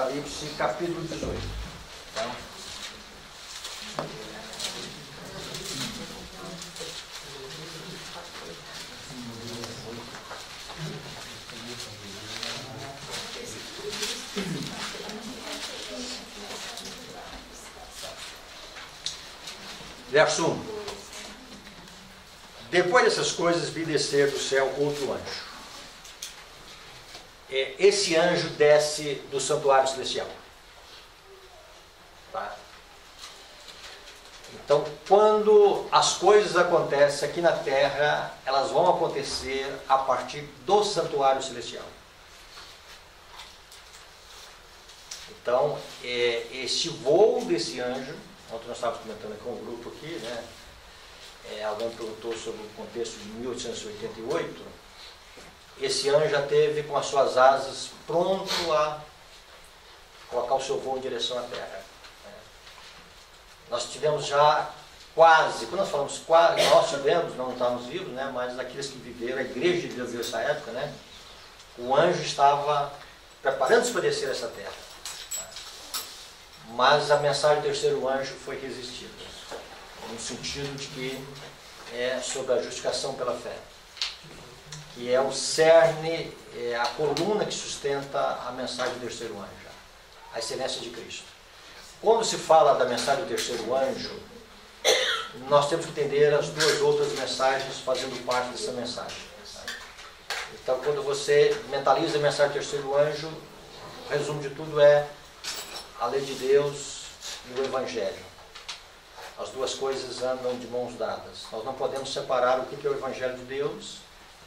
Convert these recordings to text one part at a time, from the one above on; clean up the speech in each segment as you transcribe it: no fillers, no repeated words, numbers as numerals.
Apocalipse, capítulo 18. Então, verso 1. Depois dessas coisas, vi descer do céu outro anjo. Esse anjo desce do santuário celestial. Tá? Então, quando as coisas acontecem aqui na terra, elas vão acontecer a partir do santuário celestial. Então, este voo desse anjo, ontem nós estávamos comentando com um grupo aqui, né? Alguém perguntou sobre o contexto de 1888. Esse anjo já teve com as suas asas pronto a colocar o seu voo em direção à terra. Nós tivemos já quase, quando nós falamos quase, nós tivemos, não estávamos vivos, né, mas aqueles que viveram, a igreja de Deus nessa época, né, o anjo estava preparando-se para descer essa terra. Mas a mensagem do terceiro anjo foi resistida, no sentido de que é sobre a justificação pela fé, que é o cerne, a coluna que sustenta a mensagem do terceiro anjo, a excelência de Cristo. Quando se fala da mensagem do terceiro anjo, nós temos que entender as duas outras mensagens fazendo parte dessa mensagem. Então, quando você mentaliza a mensagem do terceiro anjo, o resumo de tudo é a lei de Deus e o Evangelho. As duas coisas andam de mãos dadas. Nós não podemos separar o que é o Evangelho de Deus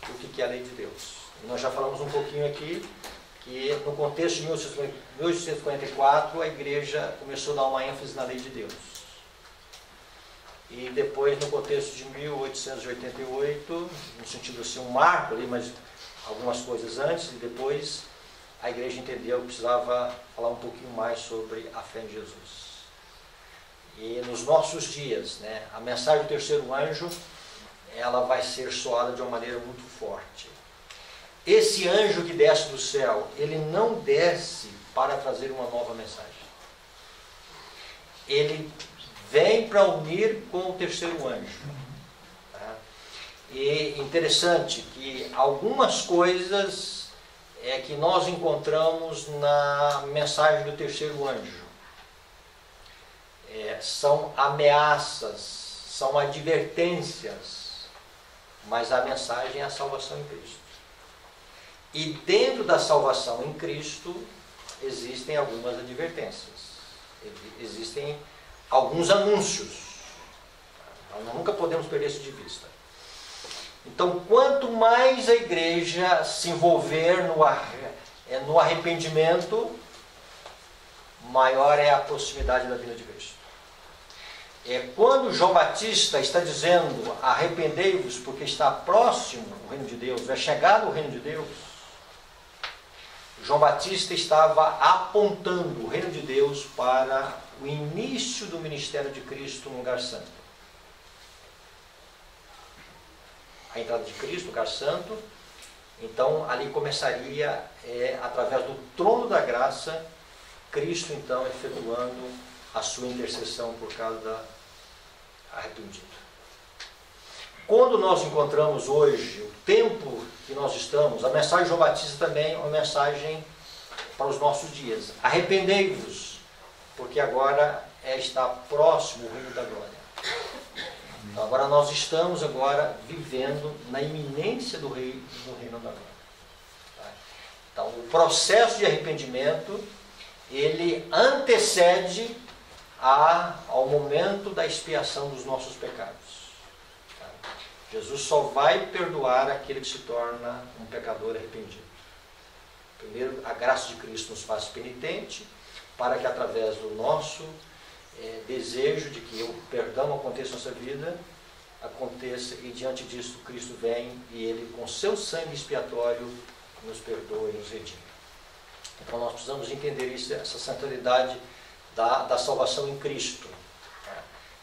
e o que é a lei de Deus. E nós já falamos um pouquinho aqui que no contexto de 1844 a igreja começou a dar uma ênfase na lei de Deus. E depois no contexto de 1888, no sentido assim, um marco ali, mas algumas coisas antes e depois, a igreja entendeu que precisava falar um pouquinho mais sobre a fé em Jesus. E nos nossos dias, né, a mensagem do terceiro anjo, ela vai ser soada de uma maneira muito forte. Esse anjo que desce do céu, ele não desce para trazer uma nova mensagem. Ele vem para unir com o terceiro anjo. Tá? E interessante que algumas coisas que nós encontramos na mensagem do terceiro anjo são ameaças, são advertências, mas a mensagem é a salvação em Cristo. E dentro da salvação em Cristo existem algumas advertências, existem alguns anúncios. Nós nunca podemos perder isso de vista. Então, quanto mais a igreja se envolver no arrependimento, maior é a proximidade da vinda de Cristo. Quando João Batista está dizendo, arrependei-vos porque está próximo o reino de Deus, é chegado o reino de Deus, João Batista estava apontando o reino de Deus para o início do ministério de Cristo no lugar santo. A entrada de Cristo no lugar santo, então ali começaria, através do trono da graça, Cristo então efetuando a sua intercessão por cada arrependido. Quando nós encontramos hoje o tempo que nós estamos, a mensagem de João Batista também é uma mensagem para os nossos dias. Arrependei-vos, porque agora está próximo o reino da glória. Então, agora nós estamos vivendo na iminência do reino da glória. Então, o processo de arrependimento, ele antecede ao momento da expiação dos nossos pecados. Jesus só vai perdoar aquele que se torna um pecador arrependido. Primeiro, a graça de Cristo nos faz penitente, para que através do nosso desejo de que o perdão aconteça na nossa vida, aconteça, e diante disso Cristo vem e Ele com seu sangue expiatório nos perdoa e nos redime. Então nós precisamos entender isso, essa centralidade da salvação em Cristo,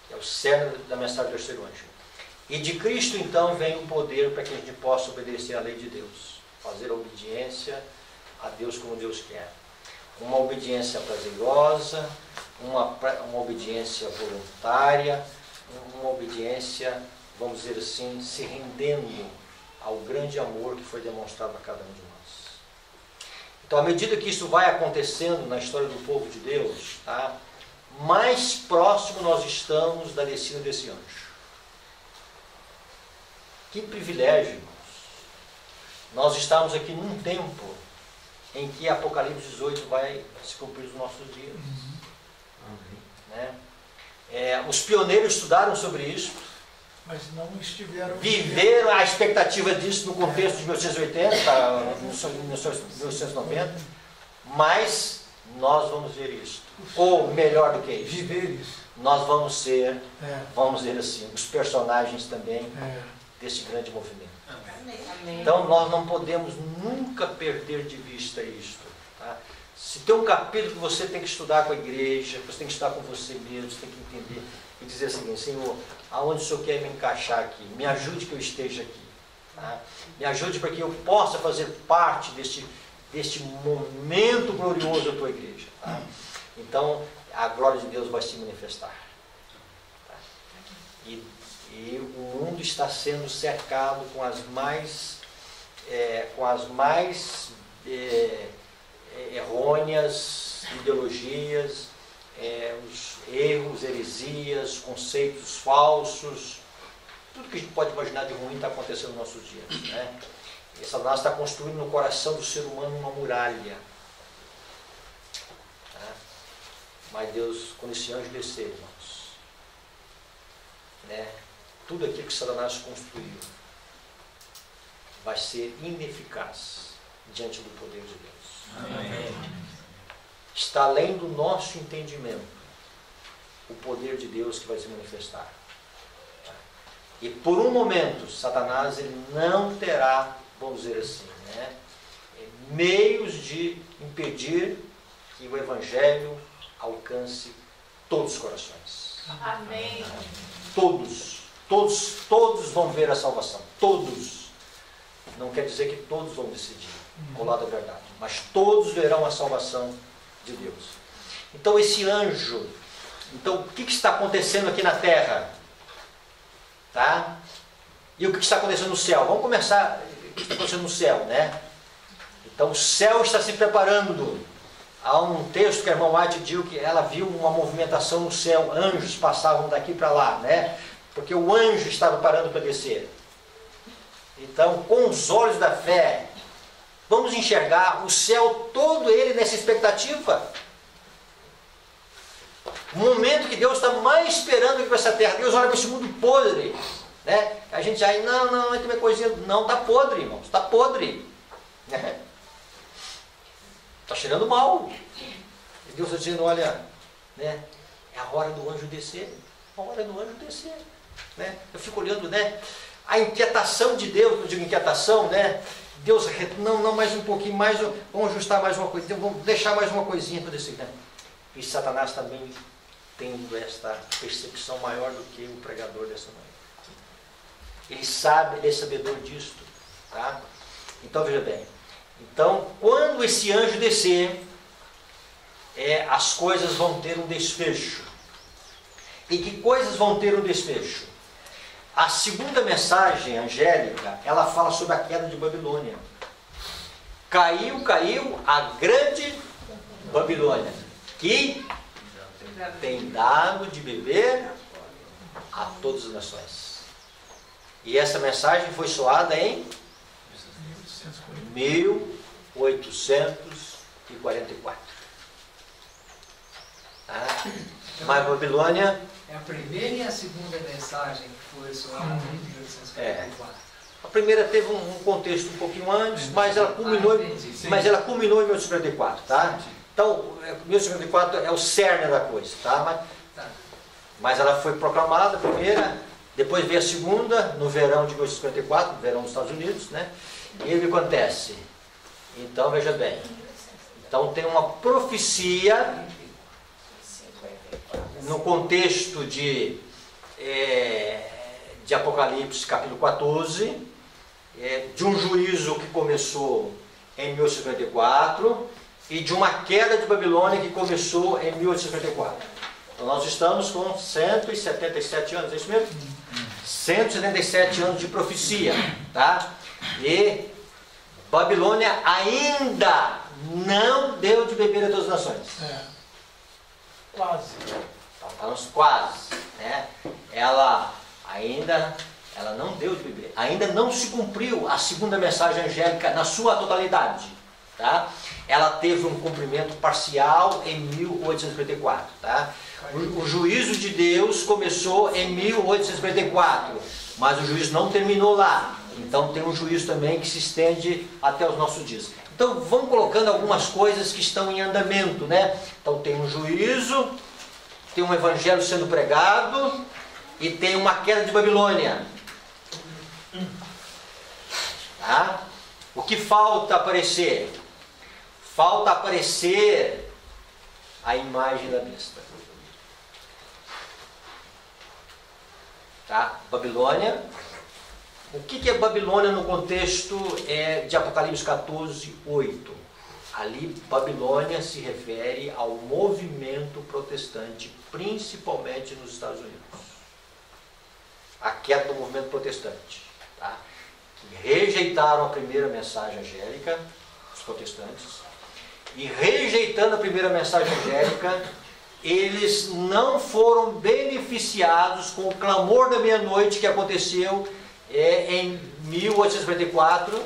que é o cerne da mensagem do terceiro anjo. E de Cristo então vem o poder para que a gente possa obedecer à lei de Deus, fazer a obediência a Deus como Deus quer. uma obediência prazerosa, uma obediência voluntária, uma obediência, vamos dizer assim, se rendendo ao grande amor que foi demonstrado a cada um de nós. Então, à medida que isso vai acontecendo na história do povo de Deus, tá, mais próximo nós estamos da descida desse anjo. Que privilégio, irmãos. Nós estamos aqui num tempo em que Apocalipse 18 vai se cumprir nos nossos dias. Né? Os pioneiros estudaram sobre isso, mas não estiveram... viveram a expectativa disso no contexto de 1980, 1990, mas nós vamos ver isso. Ou melhor do que isso, viver isso. Nós vamos ser, vamos dizer assim, os personagens também desse grande movimento. Amém. Então nós não podemos nunca perder de vista isto. Tá? Se tem um capítulo que você tem que estudar com a igreja, que você tem que estudar com você mesmo, você tem que entender e dizer o seguinte: Senhor, aonde o Senhor quer me encaixar aqui? Me ajude que eu esteja aqui. Tá? Me ajude para que eu possa fazer parte deste momento glorioso da tua igreja. Tá? Então a glória de Deus vai se manifestar. Tá? E o mundo está sendo cercado com as mais errôneas ideologias, os erros, heresias, conceitos falsos, tudo que a gente pode imaginar de ruim está acontecendo nos nossos dias. Né? E Satanás está construindo no coração do ser humano uma muralha. Tá? Mas Deus, quando esse anjo descer, irmãos, né? Tudo aquilo que Satanás construiu vai ser ineficaz diante do poder de Deus. Amém. Está além do nosso entendimento o poder de Deus que vai se manifestar. E por um momento, Satanás ele não terá, vamos dizer assim, né, meios de impedir que o Evangelho alcance todos os corações. Amém. Todos vão ver a salvação. Todos. Não quer dizer que todos vão decidir ao lado da verdade, mas todos verão a salvação de Deus. Então esse anjo, o que está acontecendo aqui na terra? Tá? E o que está acontecendo no céu? Vamos começar o que está acontecendo no céu, né? Então o céu está se preparando. Há um texto que a irmã White diz que ela viu uma movimentação no céu, anjos passavam daqui para lá, né? Porque o anjo estava parando para descer. Então, com os olhos da fé, vamos enxergar o céu todo ele nessa expectativa. O momento que Deus está mais esperando aqui para essa terra. Deus olha para esse mundo podre, né? A gente aí, não, tem uma coisinha. Não, está podre, irmãos, está podre. Está cheirando mal. E Deus está dizendo, olha, né? É a hora do anjo descer. A hora do anjo descer. Né? Eu fico olhando, né? A inquietação de Deus, eu digo inquietação, né? Deus, não, mais um pouquinho, vamos ajustar mais uma coisa, vamos deixar mais uma coisinha para descer. Né? E Satanás também tendo esta percepção maior do que o pregador dessa noite. Ele sabe, ele é sabedor disso. Tá? Então veja bem. Então, quando esse anjo descer, as coisas vão ter um desfecho. E que coisas vão ter um desfecho? A segunda mensagem angélica, ela fala sobre a queda de Babilônia. Caiu a grande Babilônia, que tem dado de beber a todas as nações. E essa mensagem foi soada em 1844. Tá? Mas Babilônia... É a primeira e a segunda mensagem que foi soada em 1844. A primeira teve um contexto um pouquinho antes, mas ela culminou em 1844, tá? Então, 1844 é o cerne da coisa, tá? Mas ela foi proclamada a primeira, depois veio a segunda, no verão de 1854, no verão dos Estados Unidos, né? E o que acontece? Então, veja bem. Então, tem uma profecia no contexto de Apocalipse, capítulo 14, de um juízo que começou em 1854 e de uma queda de Babilônia que começou em 1854. Então nós estamos com 177 anos, é isso mesmo? 177 anos de profecia, tá? E Babilônia ainda não deu de beber a todas as nações. Quase. Então estamos quase, né? Ela não deu de beber, ainda não se cumpriu a segunda mensagem angélica na sua totalidade, tá? Ela teve um cumprimento parcial em 1854, tá? O juízo de Deus começou em 1854, mas o juízo não terminou lá. Então tem um juízo também que se estende até os nossos dias. Então vamos colocando algumas coisas que estão em andamento, né? Então tem um juízo, tem um evangelho sendo pregado e tem uma queda de Babilônia. Tá? O que falta aparecer? Falta aparecer a imagem da besta. Tá? Babilônia. O que é Babilônia no contexto de Apocalipse 14, 8? Ali Babilônia se refere ao movimento protestante, principalmente nos Estados Unidos. A queda do movimento protestante. Tá? Que rejeitaram a primeira mensagem angélica, os protestantes, e rejeitando a primeira mensagem angélica, eles não foram beneficiados com o clamor da meia-noite que aconteceu em 1854.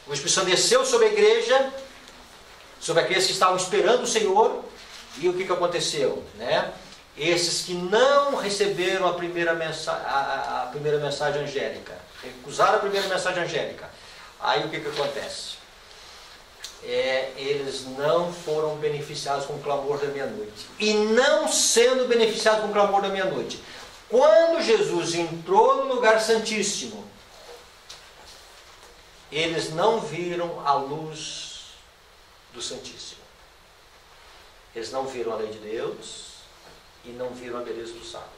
O Espírito Santo desceu sobre a igreja, sobre aqueles que estavam esperando o Senhor, e o que aconteceu? Né? Esses que não receberam a primeira mensagem angélica, recusaram a primeira mensagem angélica, aí o que acontece? Eles não foram beneficiados com o clamor da meia-noite. E não sendo beneficiados com o clamor da meia-noite, quando Jesus entrou no lugar santíssimo, eles não viram a luz do Santíssimo. Eles não viram a lei de Deus e não viram a beleza do sábado.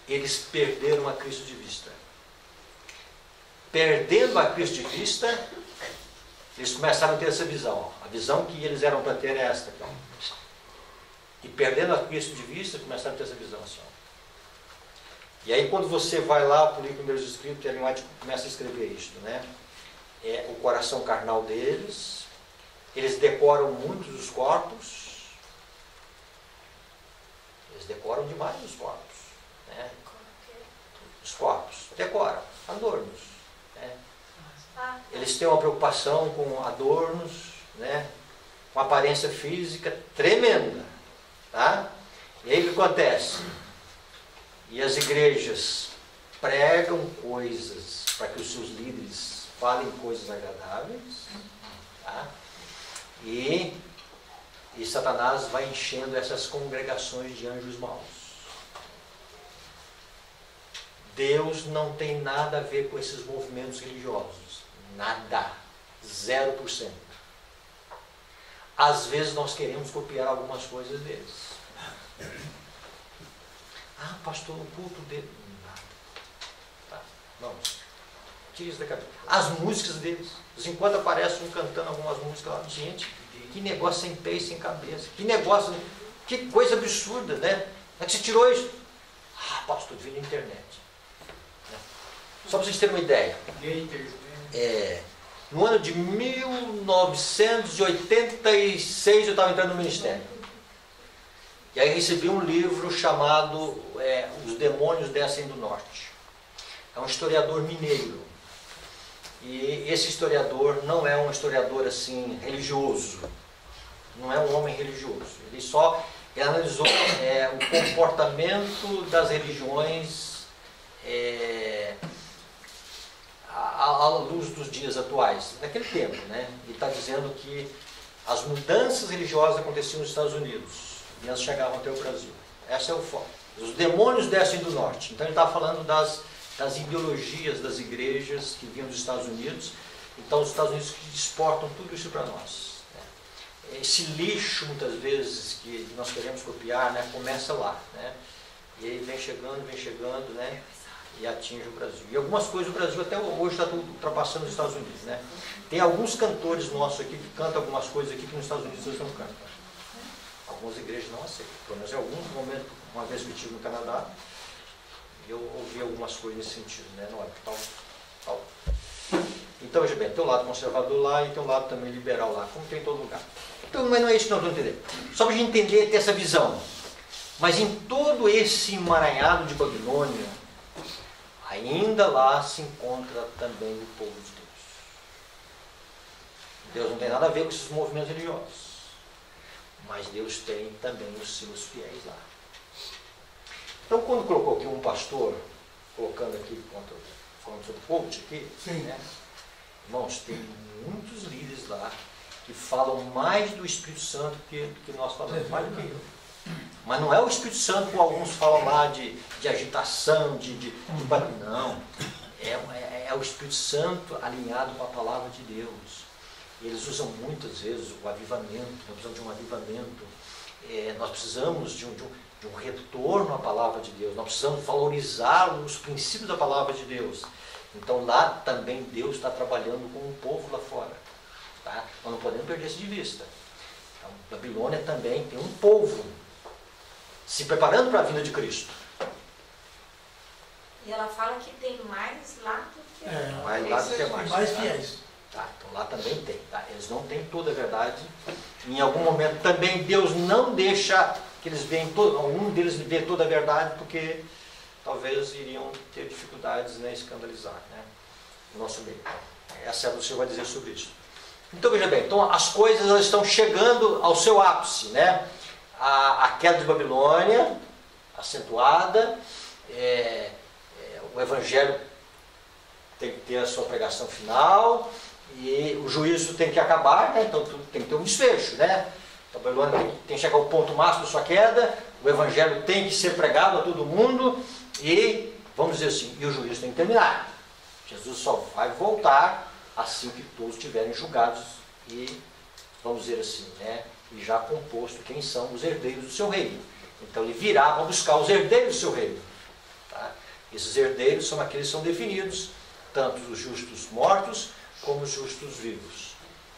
Eles perderam a Cristo de vista. Perdendo a Cristo de vista, eles começaram a ter essa visão. A visão que eles eram para ter é esta. E perdendo a Cristo de vista, começaram a ter essa visão assim. E aí quando você vai lá para o livro Primeiros Escritos, Ellen White começa a escrever isto, né? É o coração carnal deles, eles decoram muitos dos corpos, eles decoram demais os corpos, né? Os corpos, decoram, adornos, né? Eles têm uma preocupação com adornos, né? Com aparência física tremenda, tá? E aí o que acontece? E as igrejas pregam coisas para que os seus líderes falem coisas agradáveis, tá? E Satanás vai enchendo essas congregações de anjos maus. Deus não tem nada a ver com esses movimentos religiosos. Nada. 0%. Às vezes nós queremos copiar algumas coisas deles. Ah, pastor, o culto dele. Nada. Tá, vamos. Tira isso da cabeça. As músicas deles. Enquanto aparece um cantando algumas músicas lá, gente, que negócio sem pé e sem cabeça. Que negócio, que coisa absurda, né? É que você tirou isso. Ah, pastor, vi na internet. Só para vocês terem uma ideia. No ano de 1986 eu estava entrando no ministério. E aí recebi um livro chamado Os Demônios Descem do Norte. É um historiador mineiro. E esse historiador não é um historiador assim religioso. Não é um homem religioso. Ele analisou o comportamento das religiões à luz dos dias atuais, naquele tempo, né? Ele está dizendo que as mudanças religiosas aconteciam nos Estados Unidos e elas chegavam até o Brasil. Essa é o foco. Os demônios descem do norte. Então ele está falando das ideologias das igrejas que vinham dos Estados Unidos. Então os Estados Unidos que exportam tudo isso para nós. Né? Esse lixo, muitas vezes, que nós queremos copiar, né, começa lá. Né? E aí vem chegando, né? e atinge o Brasil. E algumas coisas o Brasil até hoje está ultrapassando os Estados Unidos, né? Tem alguns cantores nossos aqui que cantam algumas coisas aqui que nos Estados Unidos eles não cantam. Algumas igrejas não aceitam. Pelo menos em algum momento, uma vez que eu estive no Canadá, eu ouvi algumas coisas nesse sentido, né? Não é tal. Então, veja bem, tem o lado conservador lá e tem o lado também liberal lá, como tem em todo lugar. Então, mas não é isso que nós vamos entender. Só para a gente entender, ter essa visão. Mas em todo esse emaranhado de Babilônia, ainda lá se encontra também o povo de Deus. Deus não tem nada a ver com esses movimentos religiosos. Mas Deus tem também os seus fiéis lá. Então, quando colocou aqui um pastor, colocando aqui, falando sobre coach aqui, né? Irmãos, tem muitos líderes lá que falam mais do Espírito Santo que nós falamos, mais do que eu. Mas não é o Espírito Santo como alguns falam lá de agitação, não. É o Espírito Santo alinhado com a palavra de Deus. Eles usam muitas vezes o avivamento, nós precisamos de um avivamento, nós precisamos de um retorno à palavra de Deus, nós precisamos valorizar os princípios da palavra de Deus. Então lá também Deus está trabalhando com o povo lá fora. Tá? Nós não podemos perder isso de vista. Então, Babilônia também tem um povo se preparando para a vinda de Cristo. E ela fala que tem mais lá do que mais lá do que mais. Mais fiéis. Tá? Então lá também tem. Tá? Eles não têm toda a verdade. Em algum momento também Deus não deixa que eles vejam algum deles vê toda a verdade, porque talvez iriam ter dificuldades, né, escandalizar, né, no nosso meio. Essa é o que o Senhor vai dizer sobre isso. Então veja bem, então, as coisas elas estão chegando ao seu ápice, né? A queda de Babilônia, acentuada, o Evangelho tem que ter a sua pregação final, e o juízo tem que acabar, né? Então tem que ter um desfecho, né? A Babilônia tem que chegar ao ponto máximo da sua queda, o Evangelho tem que ser pregado a todo mundo, e, vamos dizer assim, e o juízo tem que terminar. Jesus só vai voltar assim que todos estiverem julgados e, vamos dizer assim, né, e já composto quem são os herdeiros do seu reino. Então ele virá para buscar os herdeiros do seu reino. Tá? Esses herdeiros são aqueles que são definidos, tanto os justos mortos como os justos vivos.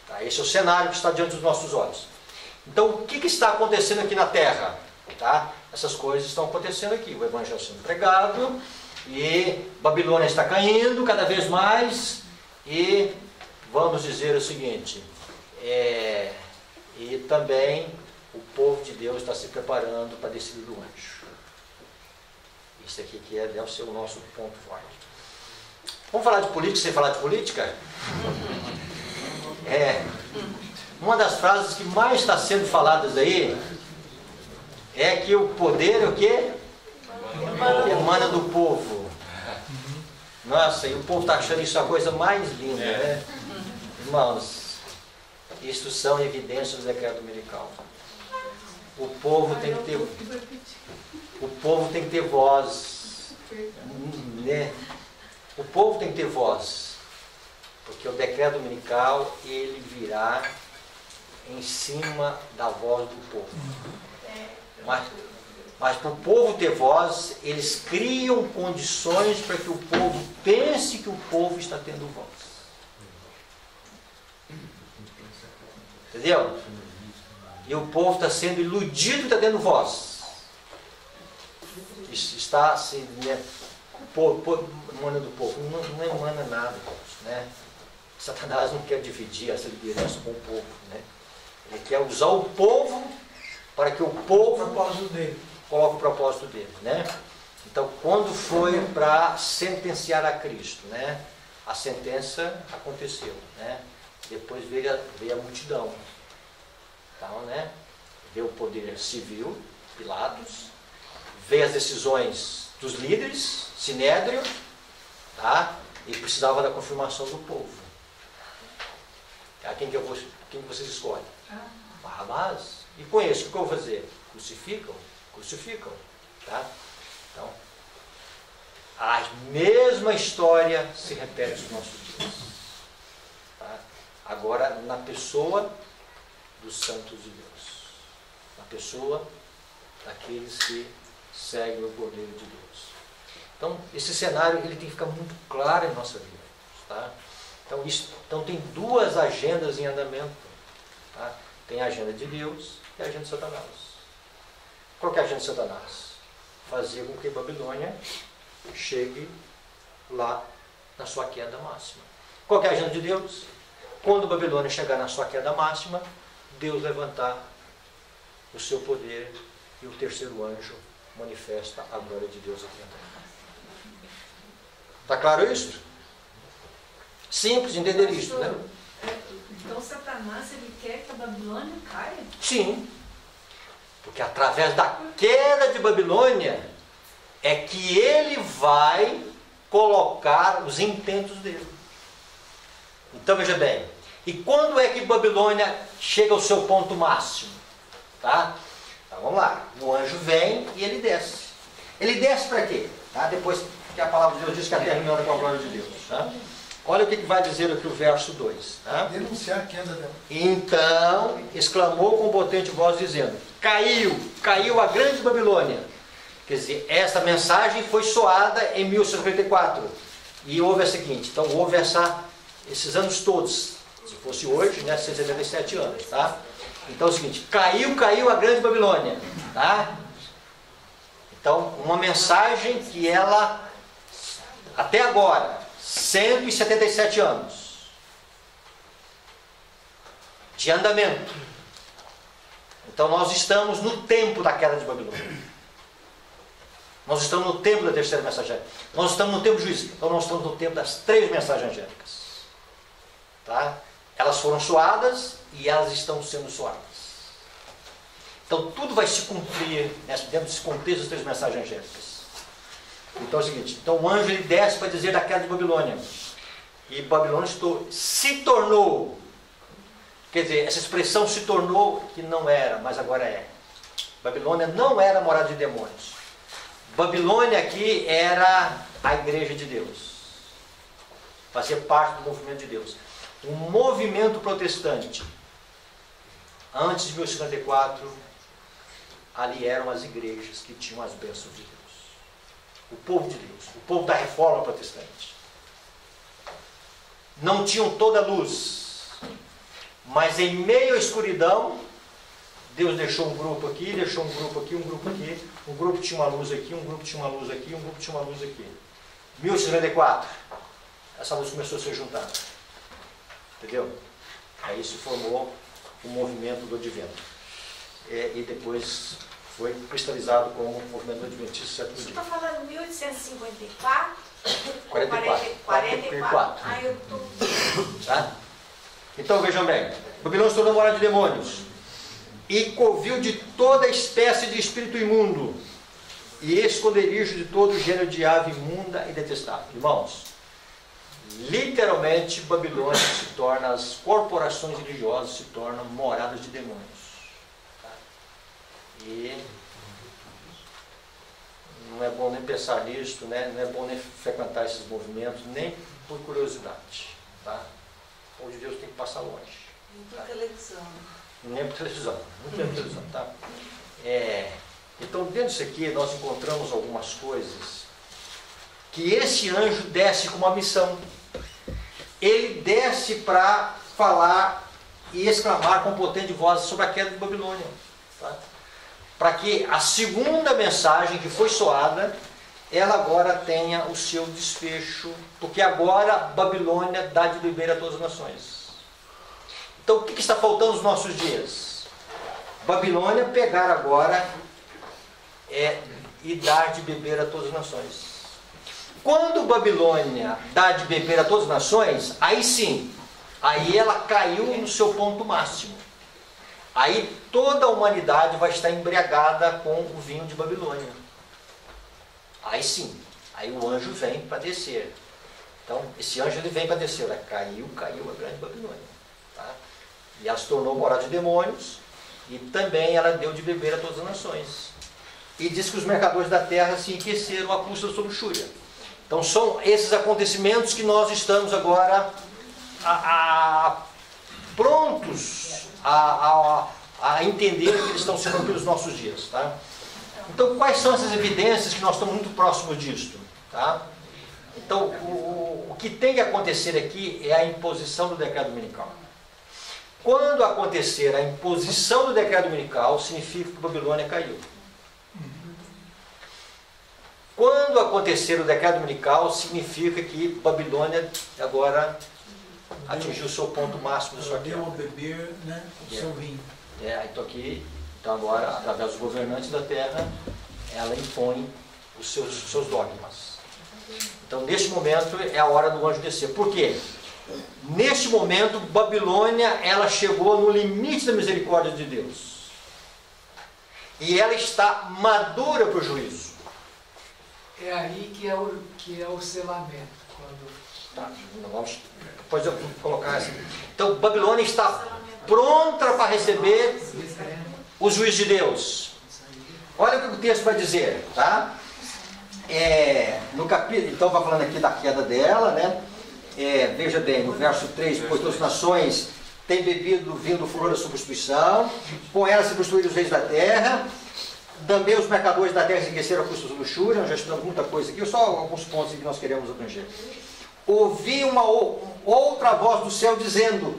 Tá? Esse é o cenário que está diante dos nossos olhos. Então o que está acontecendo aqui na Terra? Tá? Essas coisas estão acontecendo aqui. O Evangelho sendo pregado, e Babilônia está caindo cada vez mais, e vamos dizer o seguinte, e também o povo de Deus está se preparando para descer do anjo. Isso aqui que deve ser o nosso ponto forte. Vamos falar de política sem falar de política? Uma das frases que mais está sendo faladas aí é que o poder é o quê? Emana do povo. Nossa, e o povo está achando isso a coisa mais linda, né? Irmãos, isso são evidências do decreto dominical. O povo tem que ter voz, né? O povo tem que ter voz, porque o decreto dominical ele virá em cima da voz do povo. Mas para o povo ter voz, eles criam condições para que o povo pense que o povo está tendo voz. Entendeu? E o povo está sendo iludido que está tendo voz. Está assim, né? Emana do povo. Não emana nada, né? Satanás não quer dividir essa liderança com o povo, né? Ele quer usar o povo para que o povo coloque o propósito dele, né? Então, quando foi para sentenciar a Cristo, né? A sentença aconteceu, né? Depois veio a multidão. Então, né? Veio o poder civil, Pilatos, veio as decisões dos líderes, Sinédrio, tá? E precisava da confirmação do povo. Quem que vocês escolhem? Barrabás. E com isso, o que eu vou fazer? Crucificam. Tá? Então, a mesma história se repete nos nossos dias. Tá? Agora, na pessoa dos santos de Deus. Na pessoa daqueles que seguem o Cordeiro de Deus. Então, esse cenário ele tem que ficar muito claro em nossa vida. Tá? Então, tem duas agendas em andamento. Tá? Tem a agenda de Deus e a agenda de Satanás. Qual que é a agenda de Satanás? Fazer com que Babilônia chegue lá na sua queda máxima. Qual que é a agenda de Deus? Quando Babilônia chegar na sua queda máxima, Deus levantar o seu poder e o terceiro anjo manifesta a glória de Deus aqui na terra. Está claro isso? Simples de entender isso, né? Então Satanás, ele quer que a Babilônia caia? Sim. Porque através da queda de Babilônia é que ele vai colocar os intentos dele. Então veja bem, e quando é que Babilônia chega ao seu ponto máximo? Tá? Então vamos lá, o anjo vem e ele desce. Ele desce para quê? Tá? Depois que a palavra de Deus diz que a terra não anda com a glória de Deus. Tá? Olha o que vai dizer aqui o verso 2. Tá? Denunciar a queda dela. Então exclamou com potente voz dizendo: caiu a grande Babilônia. Quer dizer, essa mensagem foi soada em 1154. E houve a seguinte, então houve esses anos todos. Se fosse hoje, né, 177 anos. Tá? Então é o seguinte, caiu a grande Babilônia. Tá? Então, uma mensagem que ela, até agora, 177 anos de andamento. Então nós estamos no tempo da queda de Babilônia. Nós estamos no tempo da terceira mensagem angélica. Nós estamos no tempo do juízo. Então nós estamos no tempo das três mensagens angélicas. Tá? Elas foram soadas e elas estão sendo soadas. Então tudo vai se cumprir dentro desse contexto das três mensagens angélicas. Então é o seguinte, então o anjo ele desce para dizer da queda de Babilônia. E Babilônia se tornou, quer dizer, essa expressão se tornou que não era, mas agora é. Babilônia não era morada de demônios. Babilônia aqui era a igreja de Deus. Fazia parte do movimento de Deus. O movimento protestante, antes de 1054, ali eram as igrejas que tinham as bênçãos de Deus. O povo de Deus, o povo da reforma protestante. Não tinham toda a luz, mas em meio à escuridão, Deus deixou um grupo aqui, deixou um grupo aqui, um grupo aqui, um grupo tinha uma luz aqui, um grupo tinha uma luz aqui, um grupo tinha uma luz aqui. 1054, essa luz começou a se juntar. Entendeu? Aí se formou o movimento do Advento. E depois foi cristalizado como o movimento adventista sétimo Você dia. está falando 1854? 44. Ah, eu estou... Tá? Então vejam bem, Babilônia se tornou morada de demônios e covil de toda espécie de espírito imundo e esconderijo de todo gênero de ave imunda e detestável. Irmãos, literalmente Babilônia se torna, as corporações religiosas se tornam moradas de demônios. Tá? E não é bom nem pensar nisso, né? Não é bom nem frequentar esses movimentos, nem por curiosidade. Tá? O povo de Deus tem que passar longe. Por televisão. Nem por televisão. Não tem televisão, tá? Então, dentro disso aqui, nós encontramos algumas coisas que esse anjo desce com uma missão. Ele desce para falar e exclamar com potente voz sobre a queda de Babilônia. Tá? Para que a segunda mensagem que foi soada, ela agora tenha o seu desfecho, porque agora Babilônia dá de beber a todas as nações. Então o que está faltando nos nossos dias? Babilônia pegar agora e dar de beber a todas as nações. Quando Babilônia dá de beber a todas as nações, aí sim, aí ela caiu no seu ponto máximo. Aí toda a humanidade vai estar embriagada com o vinho de Babilônia. Aí sim, aí o anjo vem para descer. Então, esse anjo ele vem para descer. Caiu a grande Babilônia. Tá? E ela se tornou morada de demônios, e também ela deu de beber a todas as nações. E diz que os mercadores da terra se enriqueceram à custa da sua luxúria. Então são esses acontecimentos que nós estamos agora prontos a entender que eles estão sendo pelos nossos dias. Tá? Então quais são essas evidências que nós estamos muito próximos disto? Tá? Então, o que tem que acontecer aqui é a imposição do decreto dominical. Quando acontecer a imposição do decreto dominical, significa que Babilônia caiu. Quando acontecer o decreto dominical, significa que Babilônia agora atingiu o seu ponto máximo da sua queda. Deu a beber, né, o seu vinho. Então agora, através dos governantes da terra, ela impõe os seus dogmas. Então, neste momento, é a hora do anjo descer. Por quê? Neste momento, Babilônia, ela chegou no limite da misericórdia de Deus. E ela está madura para o juízo. É aí que é o selamento. Quando... Depois eu vou colocar assim. Então, Babilônia está pronta para receber o juízo de Deus. Olha o que o texto vai dizer, tá? No capítulo, então vai falando aqui da queda dela, né? Veja bem, no verso 3, pois todas as nações têm bebido do vinho do furor da substituição, com ela se prostituíram os reis da terra, também os mercadores da terra se enriqueceram a custa da luxúria. Nós já estudamos muita coisa aqui, só alguns pontos que nós queremos abranger. Ouvi uma outra voz do céu dizendo: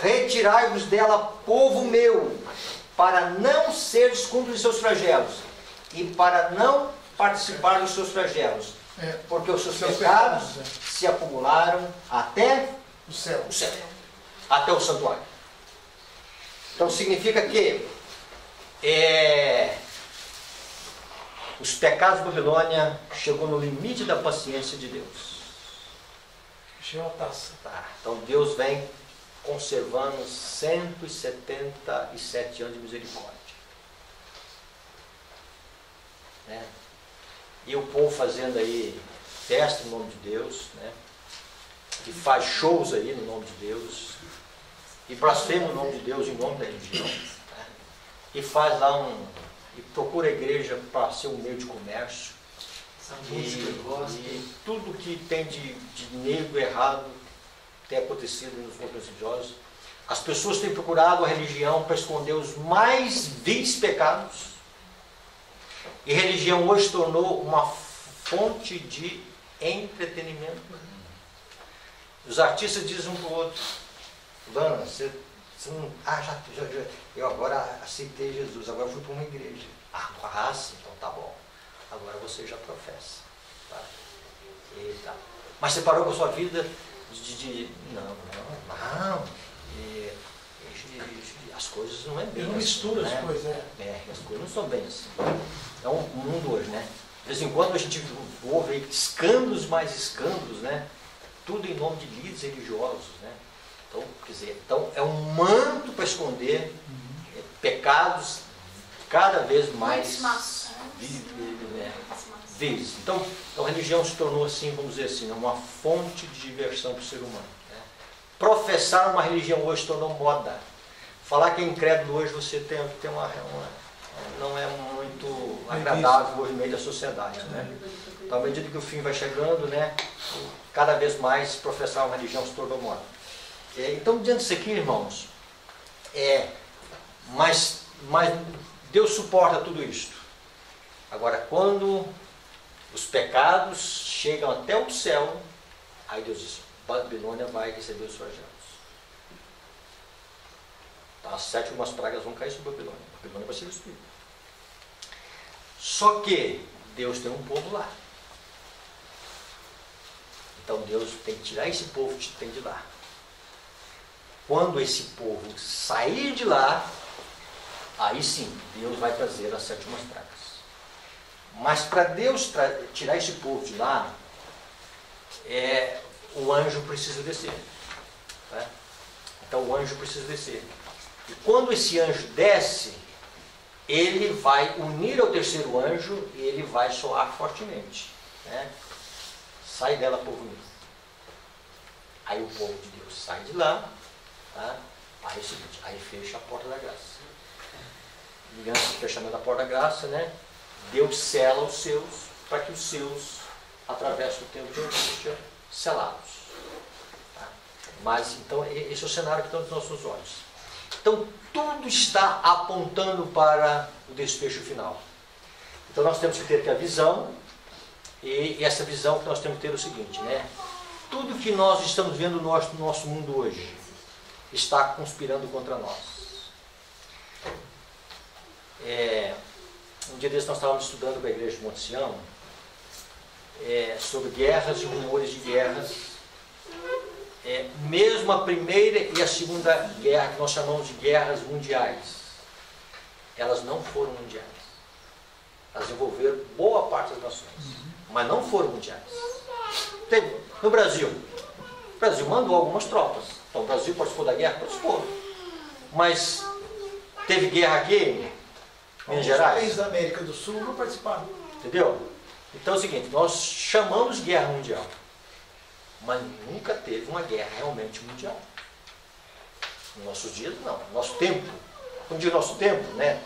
retirai-vos dela, povo meu, para não seres cúmplices de seus flagelos, e para não participar dos seus flagelos, porque os seus pecados se acumularam até o céu, até o santuário. Então significa que os pecados de Babilônia chegou no limite da paciência de Deus. Encheu a taça. Então Deus vem conservando 177 anos de misericórdia. Né? E o povo fazendo aí festa no nome de Deus, né? Que faz shows aí no nome de Deus, e blasfema o nome de Deus em nome da religião, né? E faz lá e procura a igreja para ser um meio de comércio, e tudo que tem de negro errado tem acontecido nos grupos religiosos. As pessoas têm procurado a religião para esconder os mais vis pecados. E religião hoje se tornou uma fonte de entretenimento. Os artistas dizem um para o outro: Lana, você não... eu agora aceitei Jesus, agora fui para uma igreja. Sim, então tá bom. Agora você já professa. Tá? Eita. Mas você parou com a sua vida não. As coisas não é bem assim. Não mistura as coisas. As coisas não são bem assim. É um mundo hoje, né? De vez em quando a gente ouve escândalos mais escândalos, né? Tudo em nome de líderes religiosos, né? Então, quer dizer, é um manto para esconder pecados cada vez mais vezes. Então, a religião se tornou assim, vamos dizer assim, uma fonte de diversão para o ser humano. Né? Professar uma religião hoje se tornou moda. Falar que é incrédulo hoje você tem não é muito agradável hoje no meio da sociedade. Né? Então, à medida que o fim vai chegando, né, cada vez mais professar uma religião se tornou moda. Então, diante disso aqui, irmãos, mas Deus suporta tudo isto. Agora, quando os pecados chegam até o céu, aí Deus diz: Babilônia vai receber os flagelos. Então, as 7 últimas pragas vão cair sobre Babilônia. Babilônia vai ser destruída. Só que Deus tem um povo lá. Então Deus tem que tirar esse povo que tem de lá. Quando esse povo sair de lá, aí sim, Deus vai trazer as 7 últimas pragas. Mas para Deus tirar esse povo de lá, o anjo precisa descer. Né? Então o anjo precisa descer. E quando esse anjo desce, ele vai unir ao terceiro anjo e ele vai soar fortemente. Né? Sai dela, povo meu. Aí o povo de Deus sai de lá. Tá? Aí é o seguinte, aí fecha a porta da graça. E antes do fechamento da porta da graça, né, Deus sela os seus, para que os seus atravessem o tempo de angústia selados. Tá? Mas então esse é o cenário que está nos nossos olhos. Então tudo está apontando para o desfecho final. Então nós temos que ter a visão, E essa visão que nós temos que ter é o seguinte, né? Tudo que nós estamos vendo no nosso mundo hoje está conspirando contra nós. Um dia desses nós estávamos estudando com a igreja de Monte Sião sobre guerras e rumores de guerras. Mesmo a primeira e a segunda guerra, que nós chamamos de guerras mundiais, elas não foram mundiais. Elas envolveram boa parte das nações, mas não foram mundiais. No Brasil, o Brasil mandou algumas tropas. Então o Brasil participou da guerra? Participou. Mas teve guerra aqui em Minas Gerais? Os países da América do Sul não participaram. Entendeu? Então é o seguinte, nós chamamos de guerra mundial, mas nunca teve uma guerra realmente mundial. Nos nossos dias, não. No nosso tempo, quando digo nosso tempo, né?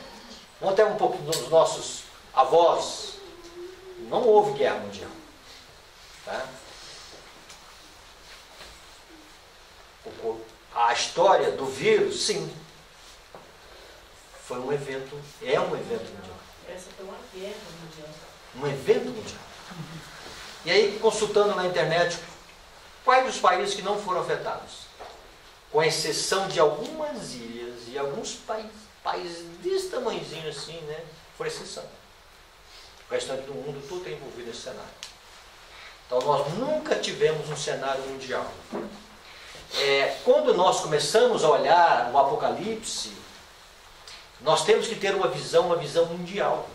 Vamos até um pouco dos nossos avós, não houve guerra mundial. Tá? A história do vírus, sim, foi um evento, é um evento mundial. Essa foi uma guerra mundial. Um evento mundial. E aí, consultando na internet, quais os países que não foram afetados? Com exceção de algumas ilhas e alguns países desse tamanhozinho assim, né? Por exceção. O restante do mundo todo é envolvido nesse cenário. Então nós nunca tivemos um cenário mundial. Quando nós começamos a olhar o Apocalipse, nós temos que ter uma visão mundial.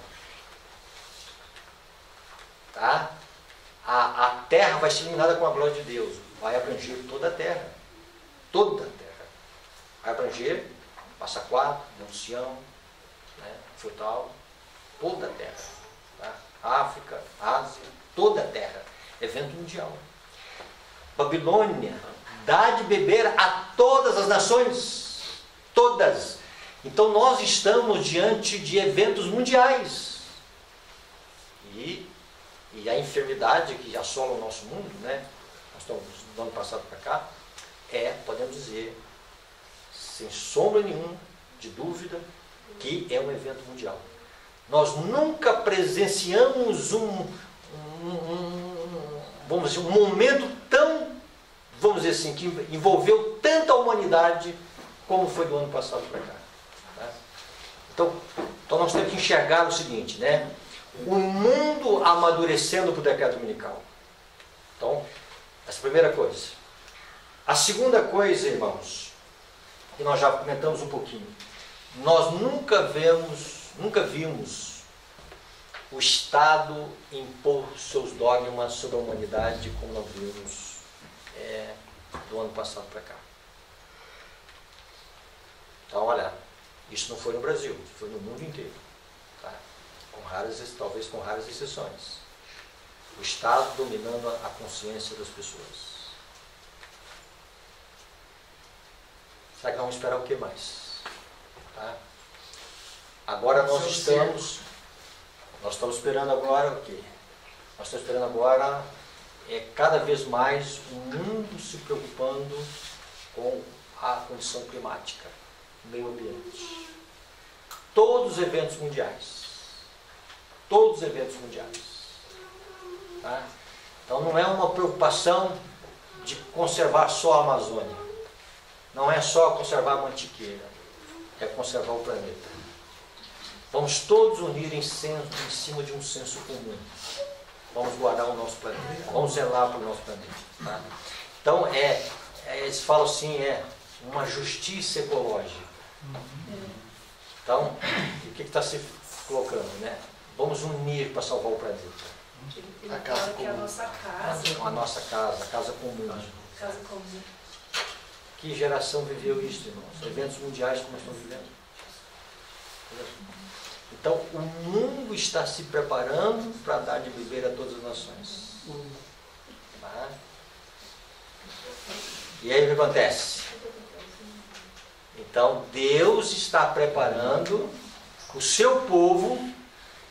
Tá? A terra vai ser iluminada com a glória de Deus. Vai abranger toda a terra. Toda a terra. Vai abranger Passa Quatro, Monte Sião, né, Frutal, toda a terra. Tá? África, Ásia, toda a terra. Evento mundial. Babilônia dá de beber a todas as nações. Todas. Então nós estamos diante de eventos mundiais. E a enfermidade que assola o nosso mundo, né? Nós estamos do ano passado para cá, podemos dizer, sem sombra nenhuma de dúvida, que é um evento mundial. Nós nunca presenciamos vamos dizer, um momento tão, vamos dizer assim, que envolveu tanta humanidade como foi do ano passado para cá. Tá? Então nós temos que enxergar o seguinte, né? O mundo amadurecendo para o decreto dominical. Então, essa é a primeira coisa. A segunda coisa, irmãos, que nós já comentamos um pouquinho, nós nunca vimos o Estado impor seus dogmas sobre a humanidade como nós vimos do ano passado para cá. Então, olha, isso não foi no Brasil, foi no mundo inteiro. Tá? Talvez com raras exceções. O Estado dominando a consciência das pessoas. Será que vamos esperar o que mais? Tá? Agora nós estamos esperando agora o quê? Nós estamos esperando agora cada vez mais o mundo se preocupando com a condição climática, o meio ambiente. Todos os eventos mundiais. Todos os eventos mundiais. Tá? Então não é uma preocupação de conservar só a Amazônia. Não é só conservar a Mantiqueira. É conservar o planeta. Vamos todos unir em cima de um senso comum. Vamos guardar o nosso planeta. Vamos zelar para o nosso planeta. Tá? Então eles falam assim, uma justiça ecológica. Então, o que está se colocando, né? Vamos unir para salvar o planeta. A casa comum. É a nossa casa. A nossa casa, a casa comum. Casa comum. Que geração viveu isso, irmãos? Eventos mundiais como nós estamos vivendo. Então, o mundo está se preparando para dar de beber a todas as nações. Tá? E aí o que acontece? Então, Deus está preparando o seu povo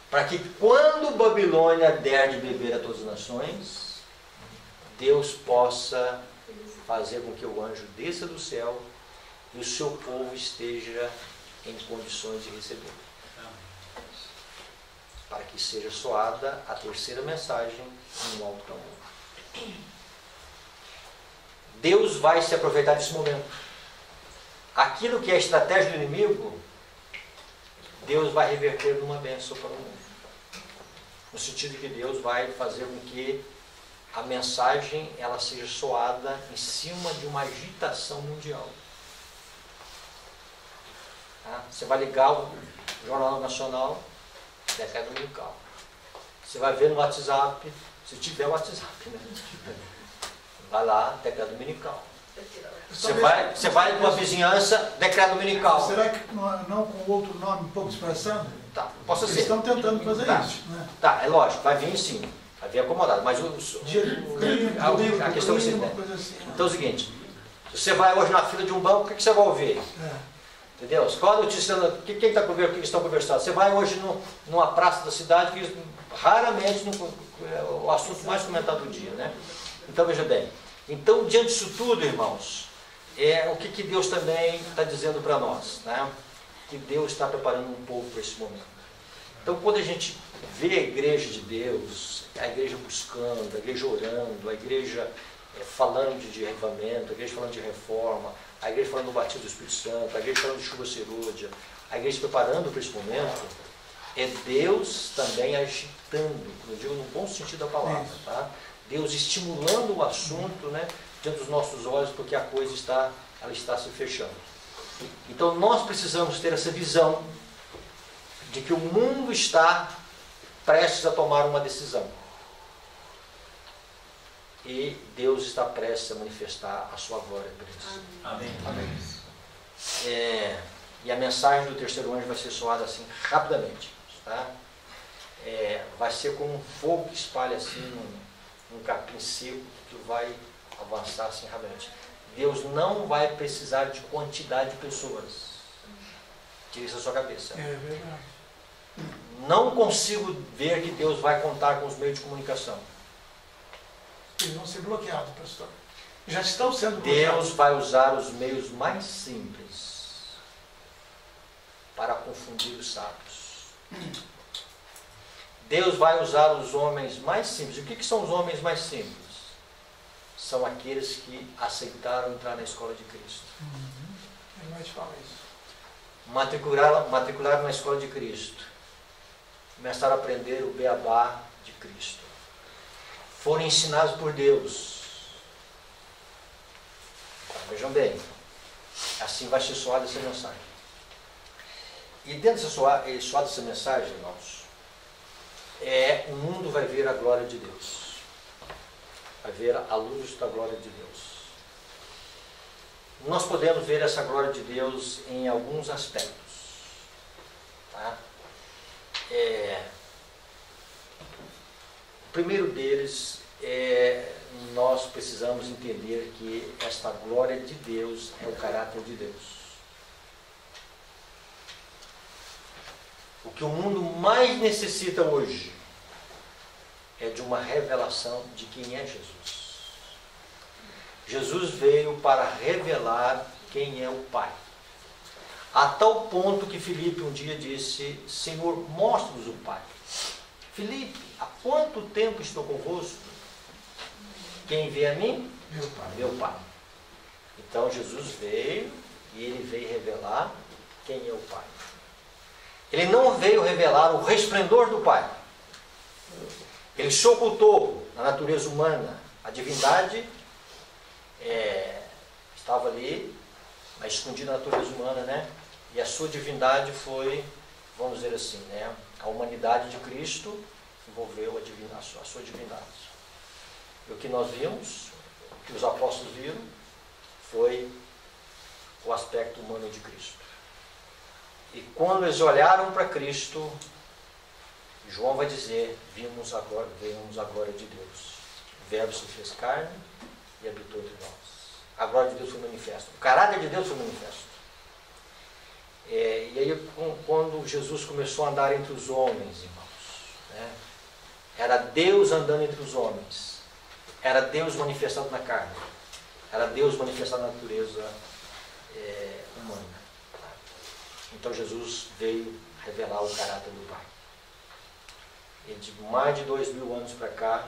para que quando Babilônia der de beber a todas as nações, Deus possa fazer com que o anjo desça do céu e o seu povo esteja em condições de receber. para que seja soada a terceira mensagem em um alto clamor. Deus vai se aproveitar desse momento. Aquilo que é a estratégia do inimigo, Deus vai reverter numa bênção para o mundo. No sentido de que Deus vai fazer com que a mensagem ela seja soada em cima de uma agitação mundial. Tá? Você vai ligar o Jornal Nacional, decreto dominical. Você vai ver no WhatsApp, se tiver WhatsApp, né? Vai lá, decreto dominical. Você vai com a vizinhança, decreto dominical. Será que não com outro nome um pouco expressando? Tá, possa Eles ser. estão tentando fazer isso, né? Tá, é lógico, vai vir sim. Vai vir acomodado. Mas a questão é a seguinte, né? Então é o seguinte, você vai hoje na fila de um banco, o que você vai ouvir? Entendeu? Qual a notícia? Quem está conversando? O que estão conversando? Você vai hoje numa praça da cidade, que raramente é o assunto mais comentado do dia, né? Então veja bem. Então, diante disso tudo, irmãos, o que Deus também está dizendo para nós, né? Que Deus está preparando um povo para esse momento. Então, quando a gente vê a igreja de Deus, a igreja buscando, a igreja orando, a igreja falando de avivamento, a igreja falando de reforma, a igreja falando do batismo do Espírito Santo, a igreja falando de chuva serôdia, a igreja se preparando para esse momento, é Deus também agitando, eu digo no bom sentido da palavra, tá? Deus estimulando o assunto, né, diante dos nossos olhos, porque a coisa está se fechando. Então nós precisamos ter essa visão de que o mundo está prestes a tomar uma decisão. E Deus está prestes a manifestar a sua glória por isso. Amém. Amém. E a mensagem do terceiro anjo vai ser soada assim, rapidamente. Tá? Vai ser como um fogo que espalha assim num capim seco, que vai avançar assim rapidamente. Deus não vai precisar de quantidade de pessoas. Tire isso da sua cabeça. É verdade. Não consigo ver que Deus vai contar com os meios de comunicação. Eles vão ser bloqueados, pastor. Já estão sendo bloqueados. Deus vai usar os meios mais simples para confundir os sábios. Deus vai usar os homens mais simples. O que são os homens mais simples? São aqueles que aceitaram entrar na escola de Cristo. Ele vai te falar isso. Matricularam na escola de Cristo. Começaram a aprender o beabá de Cristo. Foram ensinados por Deus. Então, vejam bem, assim vai ser soada essa mensagem. E dentro de soada essa mensagem, irmãos, o mundo vai ver a glória de Deus. Vai ver a luz da glória de Deus. Nós podemos ver essa glória de Deus em alguns aspectos. Tá? O primeiro deles nós precisamos entender que esta glória de Deus é o caráter de Deus. O que o mundo mais necessita hoje é de uma revelação de quem é Jesus. Jesus veio para revelar quem é o Pai. A tal ponto que Filipe um dia disse: Senhor, mostra-nos o Pai. Filipe, há quanto tempo estou convosco? Quem vê a mim? Meu Pai. Meu Pai. Então Jesus veio e ele veio revelar quem é o Pai. Ele não veio revelar o resplendor do Pai. Ele se ocultou na natureza humana. A divindade estava ali, mas escondida na natureza humana, né? E a sua divindade foi, vamos dizer assim, né? A humanidade de Cristo envolveu a sua divindade. E o que nós vimos, o que os apóstolos viram, foi o aspecto humano de Cristo. E quando eles olharam para Cristo, João vai dizer: vimos a glória de Deus. O Verbo se fez carne e habitou entre nós. A glória de Deus foi manifesta. O caráter de Deus foi manifesto. E aí, quando Jesus começou a andar entre os homens, irmãos, né, era Deus andando entre os homens. Era Deus manifestado na carne. Era Deus manifestado na natureza humana. Então Jesus veio revelar o caráter do Pai. e de mais de 2000 anos para cá,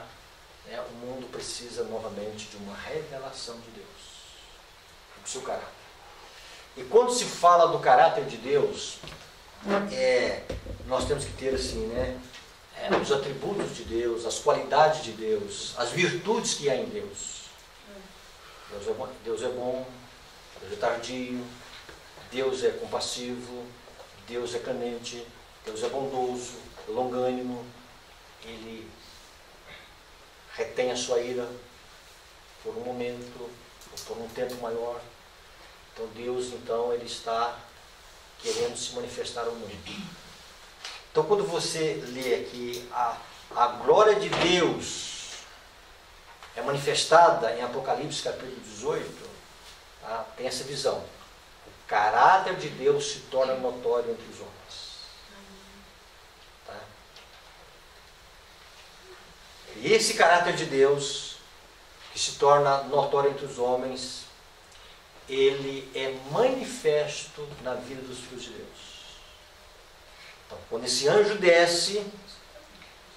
né, o mundo precisa novamente de uma revelação de Deus, do seu caráter. E quando se fala do caráter de Deus, nós temos que ter assim, né, os atributos de Deus, as qualidades de Deus, as virtudes que há em Deus. Deus é bom, Deus é tardio, Deus é compassivo, Deus é clemente, Deus é bondoso, longânimo, Ele retém a sua ira por um momento, ou por um tempo maior. Então Deus, então, Ele está querendo se manifestar ao mundo. Então quando você lê aqui a glória de Deus é manifestada em Apocalipse capítulo 18, tá? Tem essa visão. O caráter de Deus se torna notório entre os homens. Tá? E esse caráter de Deus, que se torna notório entre os homens, ele é manifesto na vida dos filhos de Deus. Então, quando esse anjo desce,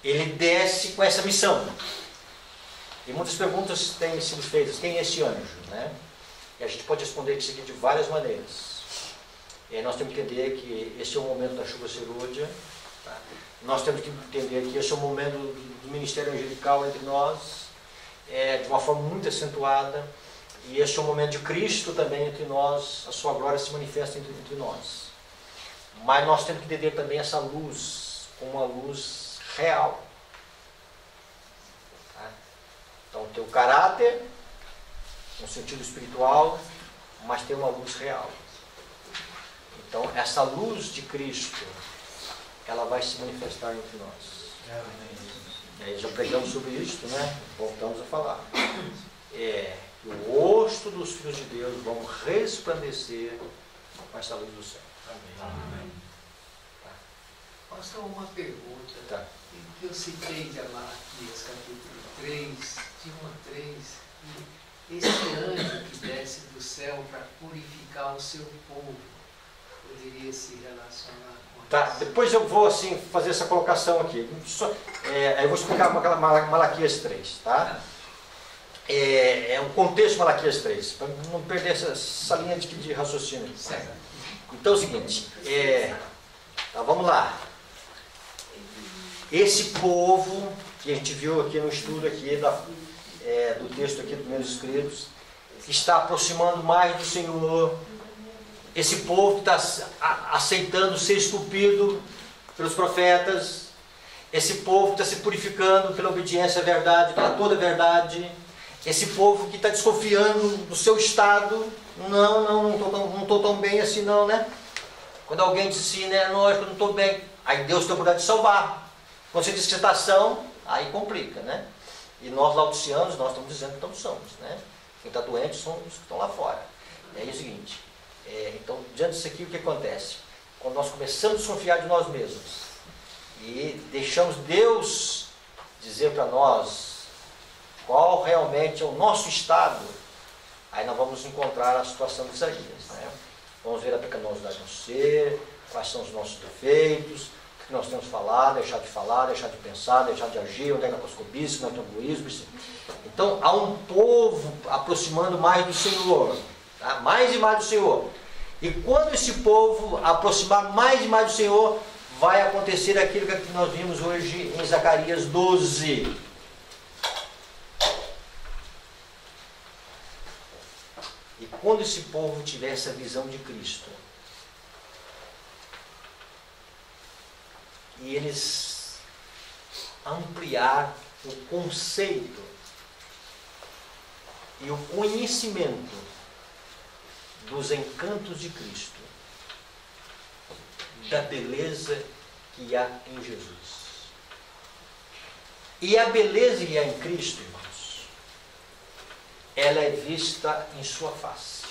ele desce com essa missão. E muitas perguntas têm sido feitas. Quem é esse anjo? Né? E a gente pode responder isso aqui de várias maneiras. E aí nós temos que entender que esse é o momento da chuva serúdia. Tá? Nós temos que entender que esse é o momento do ministério angelical entre nós, de uma forma muito acentuada. E esse é o momento de Cristo também entre nós, a sua glória se manifesta entre nós. Mas nós temos que entender também essa luz como uma luz real. Tá? Então tem o caráter, no sentido espiritual, mas tem uma luz real. Então essa luz de Cristo, ela vai se manifestar entre nós. E aí já pregamos sobre isso, né? Voltamos a falar. O rosto dos filhos de Deus vão resplandecer com essa luz do céu. Amém. Pastor, uma pergunta. Tá. Eu citei de Malaquias, capítulo 3, de 1 a 3, e esse anjo que desce do céu para purificar o seu povo, poderia se relacionar com Tá, isso? depois eu vou assim, fazer essa colocação aqui. Aí eu vou explicar Malaquias 3, tá? O contexto de Malaquias 3, para não perder essa linha de raciocínio. Certo. Então é o seguinte, tá, vamos lá. Esse povo, que a gente viu aqui no estudo aqui do texto aqui dos meus escritos, que está aproximando mais do Senhor, esse povo que está aceitando ser esculpido pelos profetas, esse povo que está se purificando pela obediência à verdade, pela toda a verdade, esse povo que está desconfiando do seu estado, não estou tão bem assim não, né? Quando alguém diz assim, né, não, acho que eu não estou bem, aí Deus tem a oportunidade de salvar. Quando você diz que está ação, aí complica, né? E nós laodiceanos, nós estamos dizendo que não somos, né? Quem está doente são os que estão lá fora. E aí é o seguinte, então, diante disso aqui, o que acontece? Quando nós começamos a desconfiar de nós mesmos e deixamos Deus dizer para nós qual realmente é o nosso estado, aí nós vamos encontrar a situação de Isaías, né? Vamos ver a pecaminosidade do ser, quais são os nossos defeitos, o que nós temos que falar, deixar de pensar, deixar de agir, onde é que nós temos cobiça, onde é que nós temos egoísmo. Então, há um povo aproximando mais do Senhor, tá? Mais e mais do Senhor. E quando esse povo aproximar mais e mais do Senhor, vai acontecer aquilo que nós vimos hoje em Zacarias 12. E quando esse povo tiver essa visão de Cristo, e eles ampliar o conceito e o conhecimento dos encantos de Cristo, da beleza que há em Jesus. E a beleza que há em Cristo, irmãos, ela é vista em sua face.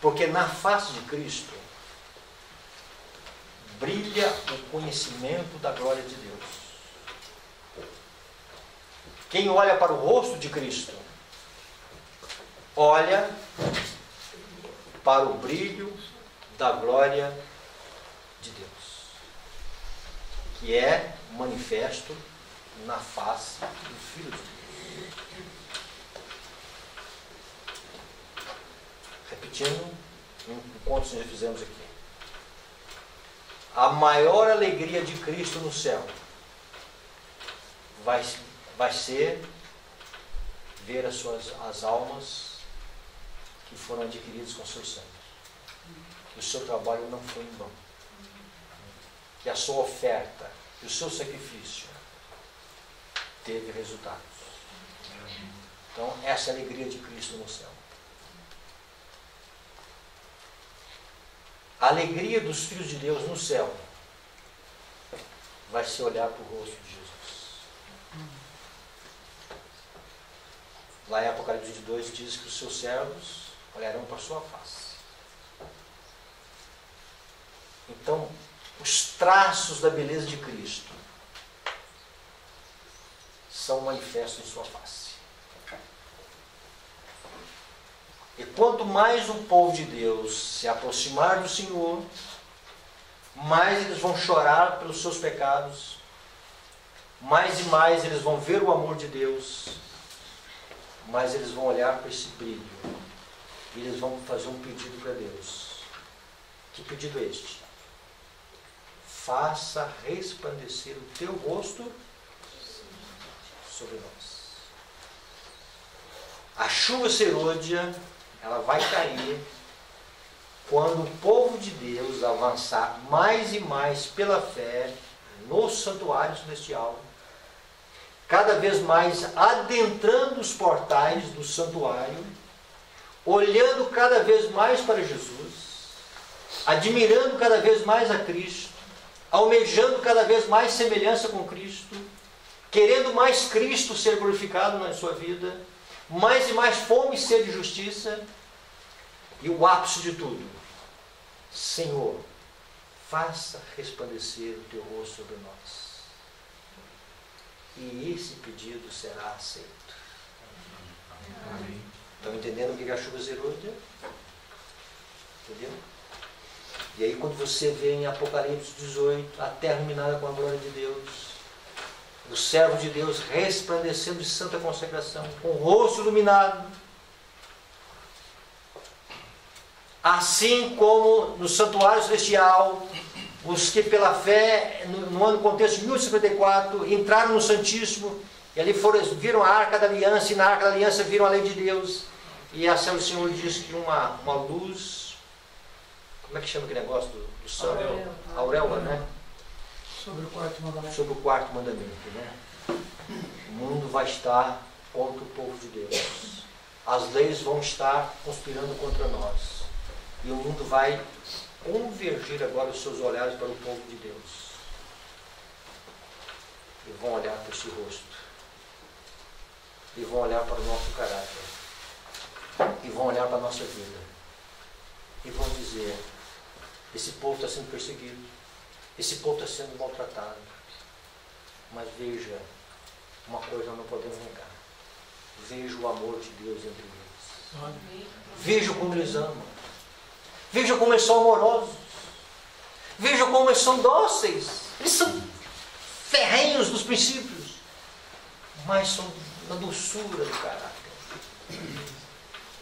Porque na face de Cristo brilha o conhecimento da glória de Deus. Quem olha para o rosto de Cristo, olha para o brilho da glória de Deus. que é manifesto na face do Filho de Deus. Repetindo um ponto que já fizemos aqui. A maior alegria de Cristo no céu vai ser ver as almas que foram adquiridas com seu sangue. Que o seu trabalho não foi em vão. Que a sua oferta, que o seu sacrifício teve resultados. Então, essa é a alegria de Cristo no céu. A alegria dos filhos de Deus no céu vai ser olhar para o rosto de Jesus. Lá em Apocalipse 22 diz que os seus servos olharão para a sua face. Então, os traços da beleza de Cristo são manifestos em sua face. E quanto mais o povo de Deus se aproximar do Senhor, mais eles vão chorar pelos seus pecados, mais e mais eles vão ver o amor de Deus, mais eles vão olhar para esse brilho e eles vão fazer um pedido para Deus. Que pedido é este? Faça resplandecer o teu rosto sobre nós. A chuva serôdia, ela vai cair quando o povo de Deus avançar mais e mais pela fé no santuário celestial, cada vez mais adentrando os portais do santuário, olhando cada vez mais para Jesus, admirando cada vez mais a Cristo, almejando cada vez mais semelhança com Cristo, querendo mais Cristo ser glorificado na sua vida, mais e mais fome e sede de justiça, e o ápice de tudo: Senhor, faça resplandecer o teu rosto sobre nós. E esse pedido será aceito. Amém. Estão entendendo o que é a chuva serôdia? Entendeu? E aí quando você vê em Apocalipse 18, a terra iluminada com a glória de Deus, o servo de Deus resplandecendo de santa consagração, com o rosto iluminado, assim como no santuário celestial, os que pela fé, no ano contexto de 1054, entraram no Santíssimo, e ali viram a Arca da Aliança, e na Arca da Aliança viram a lei de Deus, e a céu do Senhor diz que uma luz, como é que chama aquele negócio do céu? Auréola, né? Sobre o quarto mandamento. Sobre o quarto mandamento, né? O mundo vai estar contra o povo de Deus. As leis vão estar conspirando contra nós. E o mundo vai convergir agora os seus olhares para o povo de Deus. E vão olhar para esse rosto. E vão olhar para o nosso caráter. E vão olhar para a nossa vida. E vão dizer: esse povo está sendo perseguido. Esse povo está sendo maltratado. Mas veja, uma coisa não podemos negar. Veja o amor de Deus entre eles. Veja como eles amam. Veja como eles são amorosos. Veja como eles são dóceis. Eles são ferrenhos dos princípios, mas são da doçura do caráter.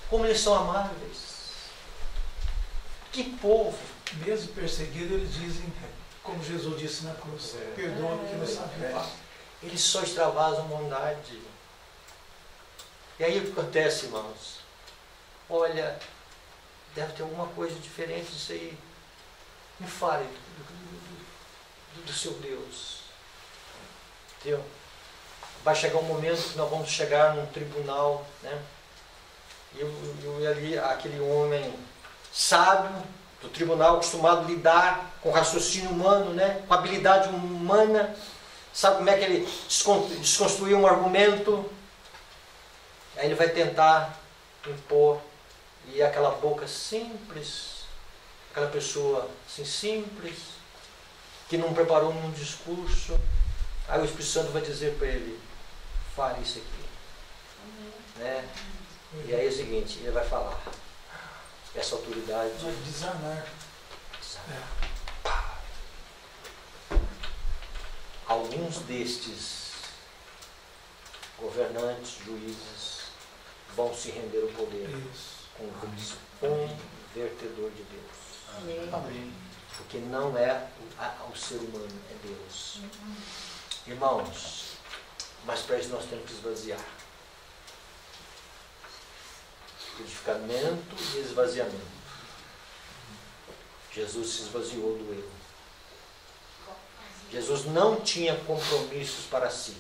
Como eles são amáveis. Que povo. Mesmo perseguido, eles dizem, como Jesus disse na cruz: perdoa porque não sabe o que faz. Eles só extravasam bondade. E aí o que acontece, irmãos? Olha, deve ter alguma coisa diferente disso aí. Me fale do seu Deus. Entendeu? Vai chegar um momento que nós vamos chegar num tribunal, né? E ali aquele homem sábio do tribunal, acostumado a lidar com raciocínio humano, né? Com habilidade humana, sabe como é que ele desconstruiu um argumento? Aí ele vai tentar impor, e aquela boca simples, aquela pessoa assim simples, que não preparou um discurso, aí o Espírito Santo vai dizer para ele: fale isso aqui. Né? E aí é o seguinte, ele vai falar. Essa autoridade vai desanar. alguns destes governantes, juízes, vão se render ao poder convertedor de Deus. Amém. Porque não é o ser humano, é Deus. Irmãos, mas para isso nós temos que esvaziar. Purificamento e esvaziamento. Jesus se esvaziou do eu. Jesus não tinha compromissos para si.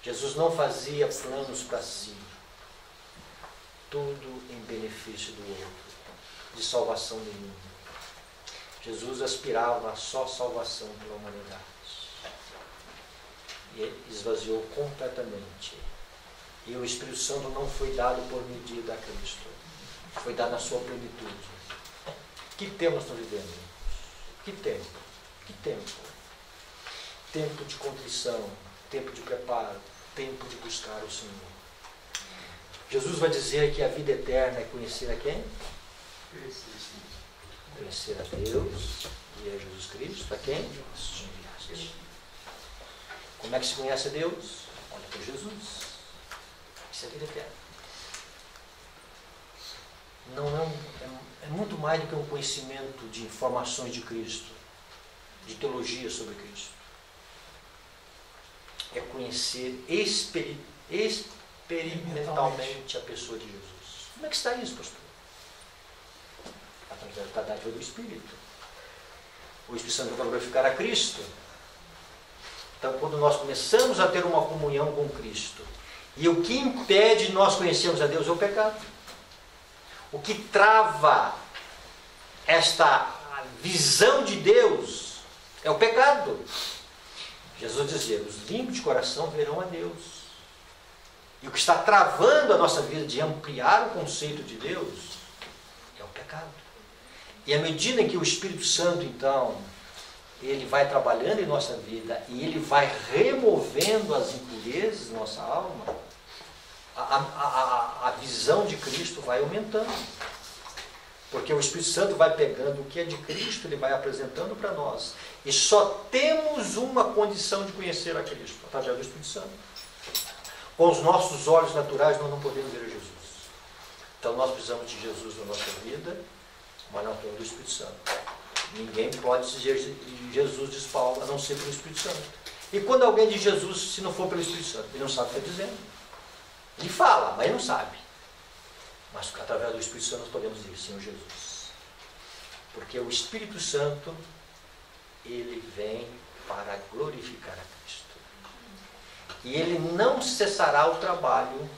Jesus não fazia planos para si. Tudo em benefício do outro, de salvação nenhuma. Jesus aspirava a só salvação pela humanidade. E esvaziou completamente. E o Espírito Santo não foi dado por medida a Cristo. Foi dado na sua plenitude. Que tempo nós estamos vivendo? Que tempo? Que tempo? Tempo de contrição, tempo de preparo, tempo de buscar o Senhor. Jesus vai dizer que a vida eterna é conhecer a quem? Conhecer a Deus e a Jesus Cristo, a quem? Enviaste. Como é que se conhece a Deus? Olha para Jesus. Isso é a vida eterna. Não é muito mais do que um conhecimento de informações de Cristo, de teologia sobre Cristo. É conhecer experimentalmente a pessoa de Jesus. Como é que está isso, pastor? Através da dádiva do Espírito. O Espírito Santo vai glorificar a Cristo. Então, quando nós começamos a ter uma comunhão com Cristo, e o que impede nós conhecermos a Deus é o pecado. O que trava esta visão de Deus é o pecado. Jesus dizia, os limpos de coração verão a Deus. E o que está travando a nossa vida de ampliar o conceito de Deus é o pecado. E à medida em que o Espírito Santo, então, ele vai trabalhando em nossa vida e ele vai removendo as impurezas da nossa alma, a visão de Cristo vai aumentando. Porque o Espírito Santo vai pegando o que é de Cristo, ele vai apresentando para nós. E só temos uma condição de conhecer a Cristo, através do Espírito Santo. Com os nossos olhos naturais nós não podemos ver a Jesus. Então nós precisamos de Jesus na nossa vida, mas nós temos do Espírito Santo. Ninguém pode dizer Jesus, diz Paulo, a não ser pelo Espírito Santo. E quando alguém diz Jesus, se não for pelo Espírito Santo, ele não sabe o que está dizendo. Ele fala, mas ele não sabe. Mas através do Espírito Santo nós podemos dizer, Senhor Jesus. Porque o Espírito Santo, ele vem para glorificar a Cristo. E ele não cessará o trabalho,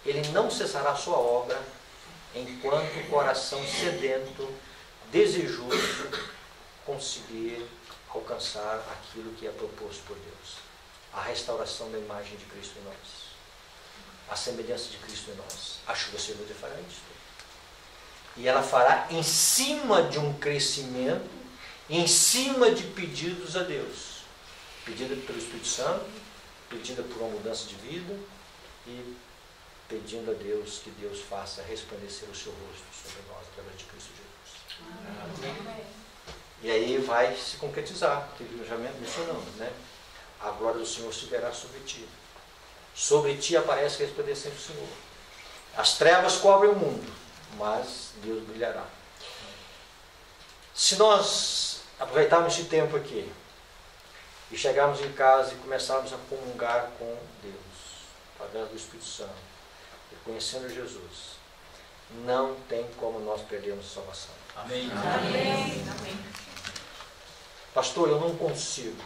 ele não cessará a sua obra, enquanto o coração sedento, desejoso, conseguir alcançar aquilo que é proposto por Deus. A restauração da imagem de Cristo em nós. A semelhança de Cristo em nós. A chuva serôdia fará isso. E ela fará em cima de um crescimento, em cima de pedidos a Deus. Pedida pelo Espírito Santo, pedida por uma mudança de vida e pedindo a Deus que Deus faça resplandecer o seu rosto sobre nós através de Cristo Jesus. Amém. E aí vai se concretizar, que já mencionamos, né? A glória do Senhor se verá sobre ti. Sobre ti aparece resplandecendo o Senhor. As trevas cobrem o mundo, mas Deus brilhará. Se nós aproveitarmos esse tempo aqui e chegarmos em casa e começarmos a comungar com Deus, através do Espírito Santo, e conhecendo Jesus, não tem como nós perdermos a salvação. Amém. Amém. Pastor, eu não consigo.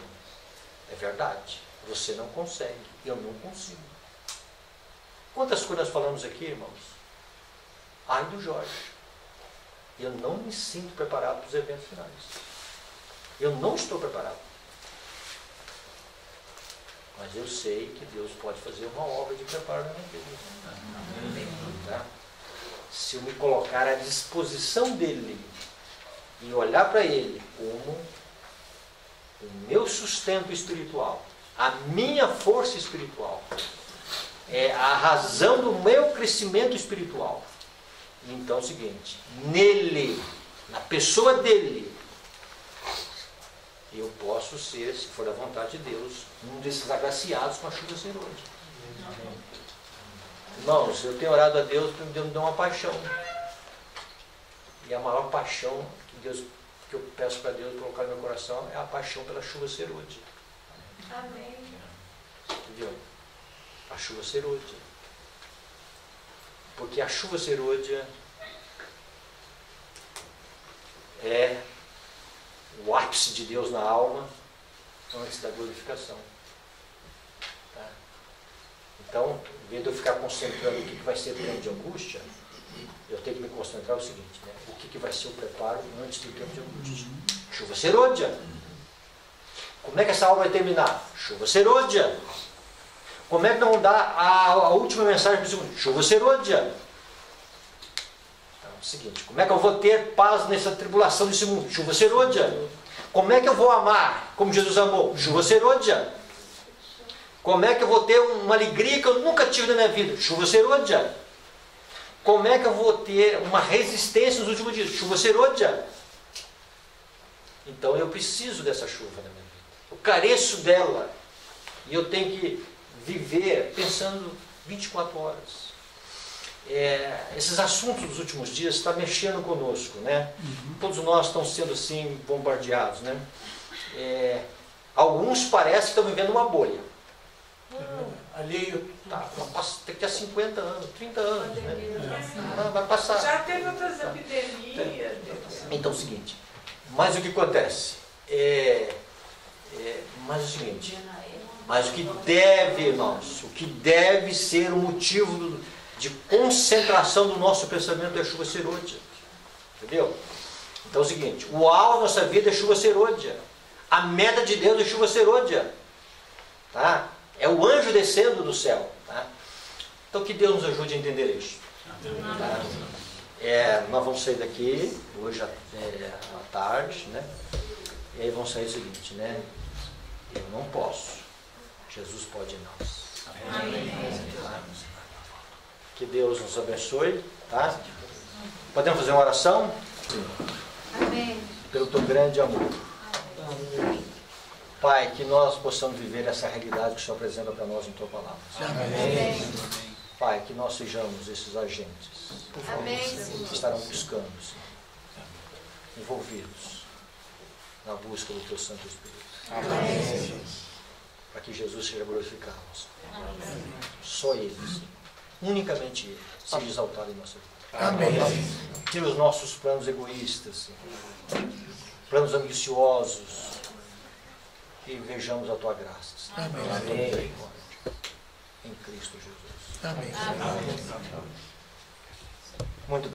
É verdade. Você não consegue. Eu não consigo. Quantas coisas nós falamos aqui, irmãos? Ai do Jorge. Eu não me sinto preparado para os eventos finais. Eu não estou preparado. Mas eu sei que Deus pode fazer uma obra de preparo na minha vida. Tá? Se eu me colocar à disposição dele e olhar para ele como o meu sustento espiritual, a minha força espiritual, é a razão do meu crescimento espiritual. Então é o seguinte, nele, na pessoa dele, eu posso ser, se for a vontade de Deus, um desses agraciados com a chuva serôdia. Irmãos, eu tenho orado a Deus para Deus me dar uma paixão. E a maior paixão que eu peço para Deus colocar no meu coração é a paixão pela chuva serôdia. Amém. Entendeu? A chuva serôdia. Porque a chuva serôdia é o ápice de Deus na alma antes da glorificação. Tá? Então, em vez de eu ficar concentrando o que vai ser tempo de angústia, eu tenho que me concentrar no seguinte, né? O que vai ser o preparo antes do tempo de angústia? Chuva serôdia. Como é que essa aula vai terminar? Chuva serôdia. Como é que vão dar a última mensagem para o segundo? Chuva serôdia. Então, é o seguinte, como é que eu vou ter paz nessa tribulação desse mundo? Chuva serôdia. Como é que eu vou amar como Jesus amou? Chuva serôdia. Como é que eu vou ter uma alegria que eu nunca tive na minha vida? Chuva serôdia. Como é que eu vou ter uma resistência nos últimos dias? Chuva serôdia. Então eu preciso dessa chuva na minha vida. Eu careço dela. E eu tenho que viver pensando 24 horas. Esses assuntos dos últimos dias estão mexendo conosco, né? Todos nós estamos sendo assim bombardeados, né? Alguns parecem que estão vivendo uma bolha. Alheio. Tá, tem que ter 50 anos, 30 anos, né? Vai passar. Já teve outras epidemias. Então é o seguinte, mas o que acontece? Mas é o seguinte, mas o que deve, irmãos, o que deve ser o motivo de concentração do nosso pensamento é a chuva serôdia. Entendeu? Então é o seguinte, o alvo da nossa vida é chuva serôdia. A meta de Deus é chuva serôdia. Tá? É o anjo descendo do céu. Tá? Então que Deus nos ajude a entender isso. Tá? Nós vamos sair daqui hoje à tarde, né? E aí vamos sair o seguinte, né? Eu não posso. Jesus pode em nós. Amém. Tá? Que Deus nos abençoe. Tá? Podemos fazer uma oração? Amém. Pelo teu grande amor. Pai, que nós possamos viver essa realidade que o Senhor apresenta para nós em tua palavra. Amém. Pai, que nós sejamos esses agentes que estarão buscando, Senhor, envolvidos na busca do teu Santo Espírito. Amém. Para que Jesus seja glorificado. Amém. Só Ele, Senhor. Unicamente Ele seja exaltado em nossa vida. Amém. Tira os nossos planos egoístas, Senhor, planos ambiciosos, e vejamos a tua graça, Senhor. Amém. Em Cristo Jesus. Amém. Muito bem.